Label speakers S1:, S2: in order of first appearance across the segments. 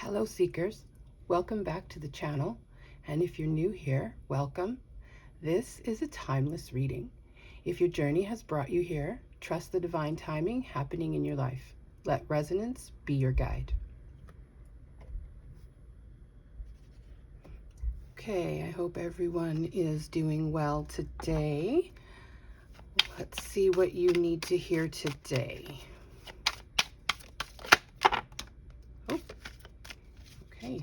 S1: Hello Seekers, welcome back to the channel, and if you're new here, welcome. This is a timeless reading. If your journey has brought you here, trust the divine timing happening in your life. Let resonance be your guide. Okay, I hope everyone is doing well today. Let's see what you need to hear today. Oh, okay.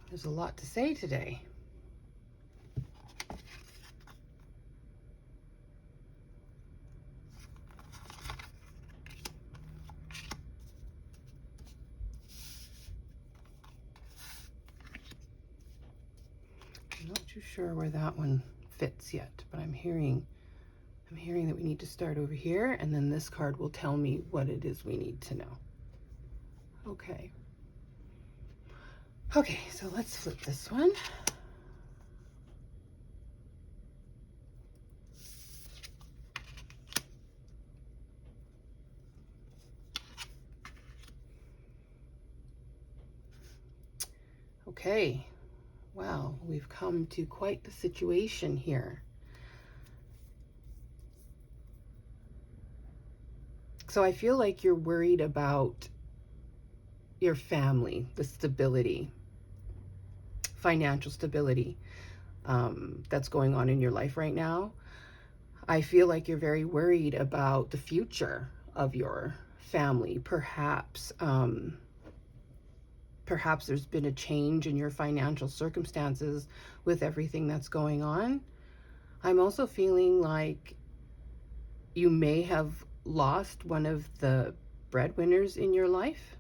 S1: There's a lot to say today. I'm not too sure where that one fits yet, but I'm hearing that we need to start over here, and then this card will tell me what it is we need to know. Okay. Okay, so let's flip this one. Okay. Wow, we've come to quite the situation here. So I feel like you're worried about your family, the stability, financial stability that's going on in your life right now. I feel like you're very worried about the future of your family. Perhaps there's been a change in your financial circumstances with everything that's going on. I'm also feeling like you may have lost one of the breadwinners in your life.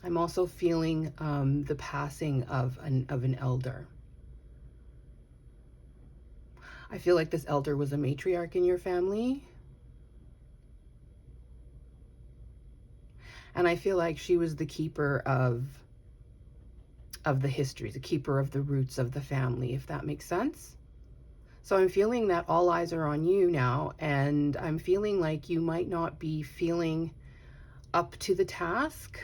S1: I'm also feeling the passing of an elder. I feel like this elder was a matriarch in your family. And I feel like she was the keeper of the history, the keeper of the roots of the family, if that makes sense. So I'm feeling that all eyes are on you now, and I'm feeling like you might not be feeling up to the task.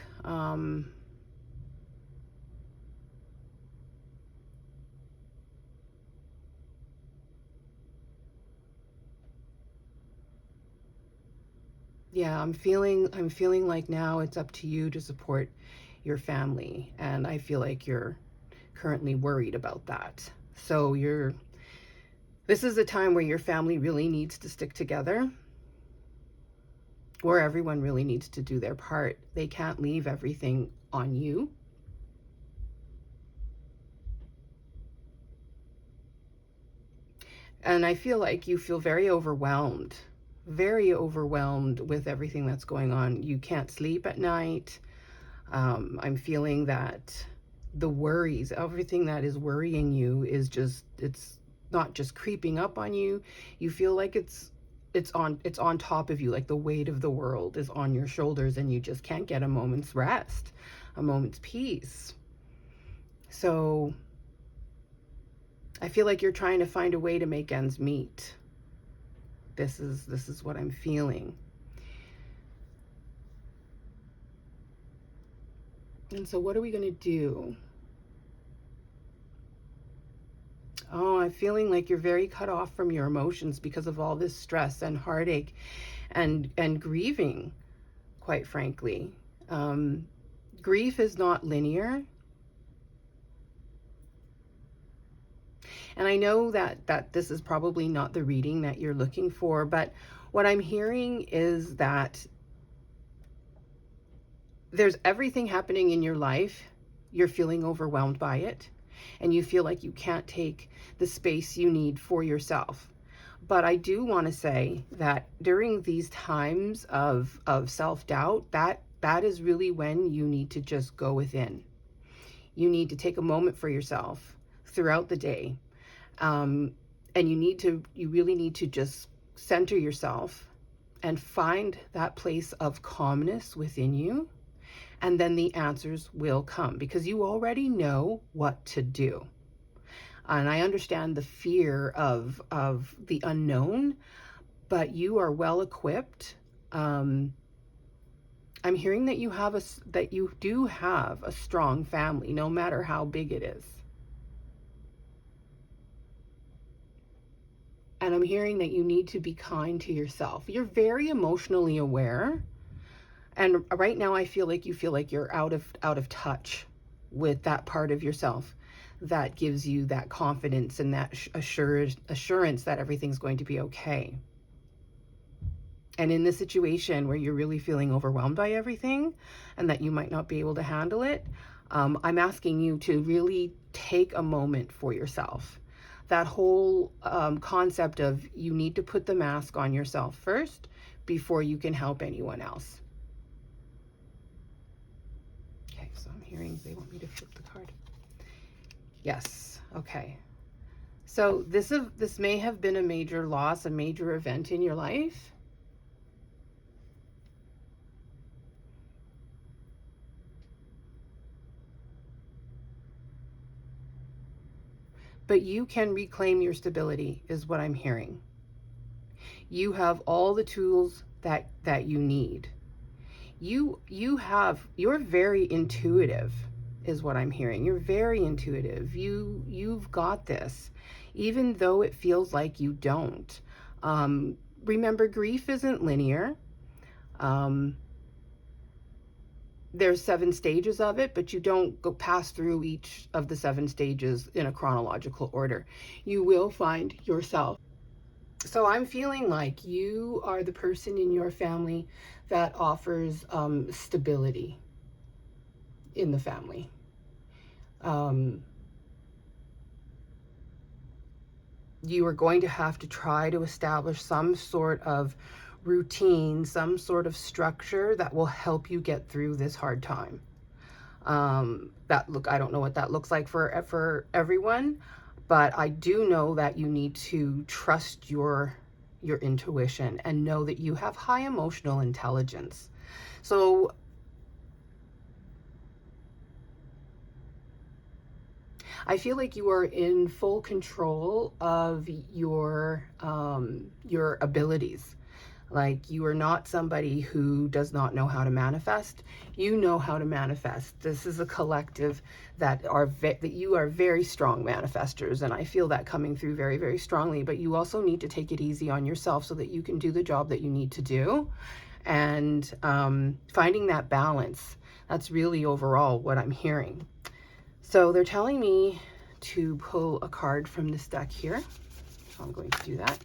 S1: Yeah, I'm feeling like now it's up to you to support your family, and I feel like you're currently worried about that. So this is a time where your family really needs to stick together, where everyone really needs to do their part. They can't leave everything on you. And I feel like you feel very overwhelmed with everything that's going on. You can't sleep at night. I'm feeling that the worries, everything that is worrying you is it's not just creeping up on you. You feel like it's on top of you, like the weight of the world is on your shoulders, and you just can't get a moment's rest, a moment's peace. So I feel like you're trying to find a way to make ends meet. This is what I'm feeling. And so what are we going to do? Oh, I'm feeling like you're very cut off from your emotions because of all this stress and heartache and grieving, quite frankly. Grief is not linear. And I know that this is probably not the reading that you're looking for, but what I'm hearing is that there's everything happening in your life. You're feeling overwhelmed by it, and you feel like you can't take the space you need for yourself. But I do want to say that during these times of self-doubt, that is really when you need to just go within. You need to take a moment for yourself throughout the day. And you really need to just center yourself and find that place of calmness within you. And then the answers will come because you already know what to do. And I understand the fear of the unknown, but you are well equipped I'm hearing that that you do have a strong family, no matter how big it is. And I'm hearing that you need to be kind to yourself. You're very emotionally aware. And right now I feel like you're out of touch with that part of yourself that gives you that confidence and that assurance that everything's going to be okay. And in this situation where you're really feeling overwhelmed by everything and that you might not be able to handle it, I'm asking you to really take a moment for yourself. That whole concept of you need to put the mask on yourself first before you can help anyone else. Okay, so I'm hearing they want me to flip the card. Yes, okay. So this may have been a major loss, a major event in your life. But you can reclaim your stability, is what I'm hearing. You have all the tools that you need. You're very intuitive, is what I'm hearing. You're very intuitive. You've got this, even though it feels like you don't. Remember, grief isn't linear. There's 7 stages of it, but you don't go pass through each of the 7 stages in a chronological order. You will find yourself. So I'm feeling like you are the person in your family that offers stability in the family. You are going to have to try to establish some sort of routine, some sort of structure that will help you get through this hard time. I don't know what that looks like for everyone, but I do know that you need to trust your intuition and know that you have high emotional intelligence. So I feel like you are in full control of your abilities. Like, you are not somebody who does not know how to manifest. You know how to manifest. This is a collective that you are very strong manifestors, and I feel that coming through very, very strongly. But you also need to take it easy on yourself so that you can do the job that you need to do. And finding that balance, that's really overall what I'm hearing. So they're telling me to pull a card from this deck here. So I'm going to do that.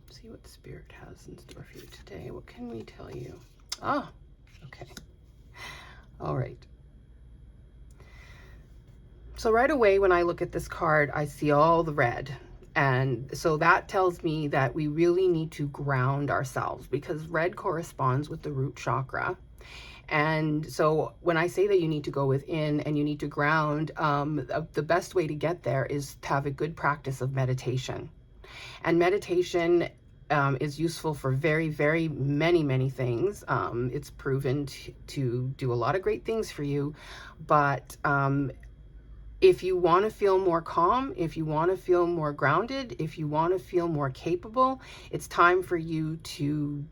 S1: See what Spirit has in store for you today. What can we tell you? Ah, okay. All right. So right away when I look at this card, I see all the red. And so that tells me that we really need to ground ourselves, because red corresponds with the root chakra. And so when I say that you need to go within and you need to ground, the best way to get there is to have a good practice of meditation. And meditation is useful for very, very many things. It's proven to do a lot of great things for you. But if you want to feel more calm, if you want to feel more grounded, if you want to feel more capable, it's time for you to...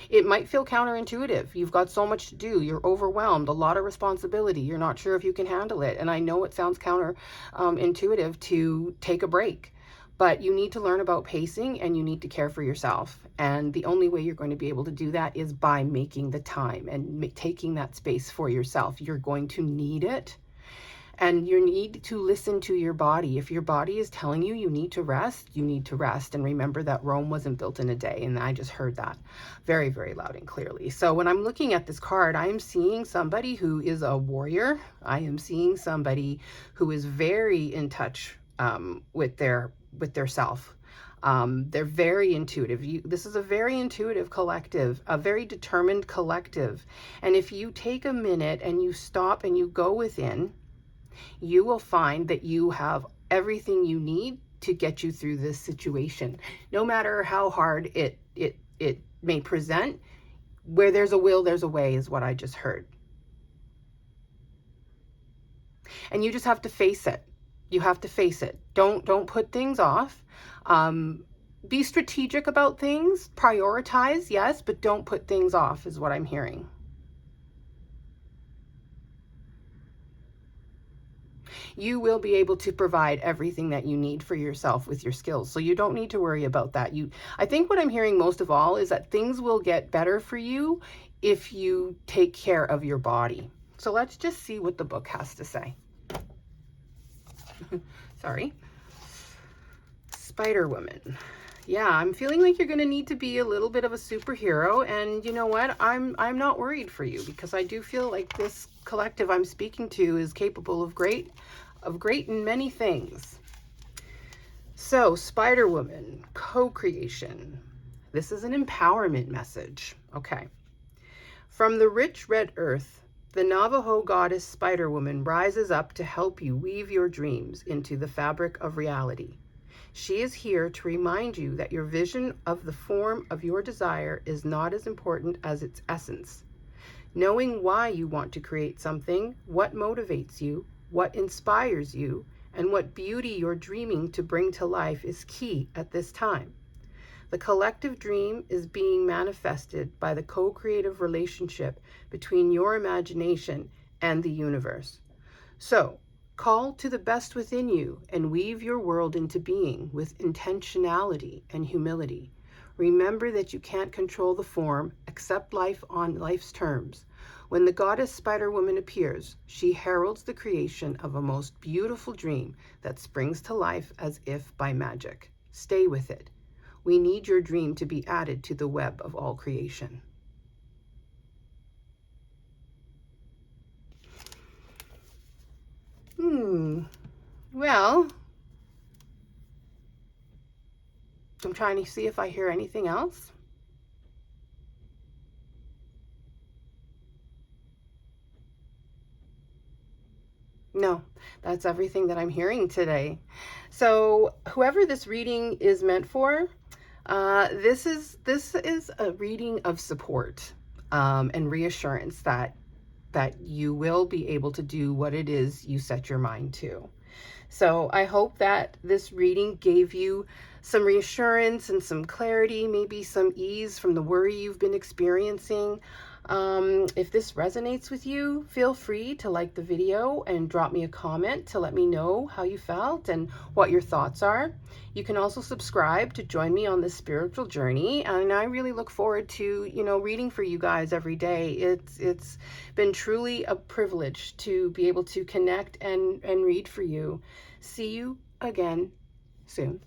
S1: It might feel counterintuitive. You've got so much to do. You're overwhelmed, a lot of responsibility. You're not sure if you can handle it. And I know it sounds counterintuitive to take a break, but you need to learn about pacing and you need to care for yourself. And the only way you're going to be able to do that is by making the time and taking that space for yourself. You're going to need it. And you need to listen to your body. If your body is telling you you need to rest, you need to rest. And remember that Rome wasn't built in a day. And I just heard that very, very loud and clearly. So when I'm looking at this card, I am seeing somebody who is a warrior. I am seeing somebody who is very in touch with their self. They're very intuitive. This is a very intuitive collective, a very determined collective. And if you take a minute and you stop and you go within, you will find that you have everything you need to get you through this situation. No matter how hard it may present, where there's a will, there's a way, is what I just heard. And you just have to face it. You have to face it. Don't put things off. Be strategic about things. Prioritize, yes, but don't put things off, is what I'm hearing. You will be able to provide everything that you need for yourself with your skills. So you don't need to worry about that. I think what I'm hearing most of all is that things will get better for you if you take care of your body. So let's just see what the book has to say. Sorry. Spider Woman. Yeah, I'm feeling like you're going to need to be a little bit of a superhero, and you know what? I'm not worried for you, because I do feel like this collective I'm speaking to is capable of great and many things. So, Spider Woman, co-creation. This is an empowerment message. Okay. From the rich red earth, the Navajo goddess Spider Woman rises up to help you weave your dreams into the fabric of reality. She is here to remind you that your vision of the form of your desire is not as important as its essence. Knowing why you want to create something, what motivates you, what inspires you, and what beauty you're dreaming to bring to life is key at this time. The collective dream is being manifested by the co-creative relationship between your imagination and the universe. So, call to the best within you and weave your world into being with intentionality and humility. Remember that you can't control the form, accept life on life's terms. When the goddess Spider Woman appears, she heralds the creation of a most beautiful dream that springs to life as if by magic. Stay with it. We need your dream to be added to the web of all creation. Well, I'm trying to see if I hear anything else. No, that's everything that I'm hearing today. So whoever this reading is meant for, this is a reading of support and reassurance that you will be able to do what it is you set your mind to. So I hope that this reading gave you some reassurance and some clarity, maybe some ease from the worry you've been experiencing. If this resonates with you, feel free to like the video and drop me a comment to let me know how you felt and what your thoughts are. You can also subscribe to join me on this spiritual journey, and I really look forward to, reading for you guys every day. It's been truly a privilege to be able to connect and read for you. See you again soon.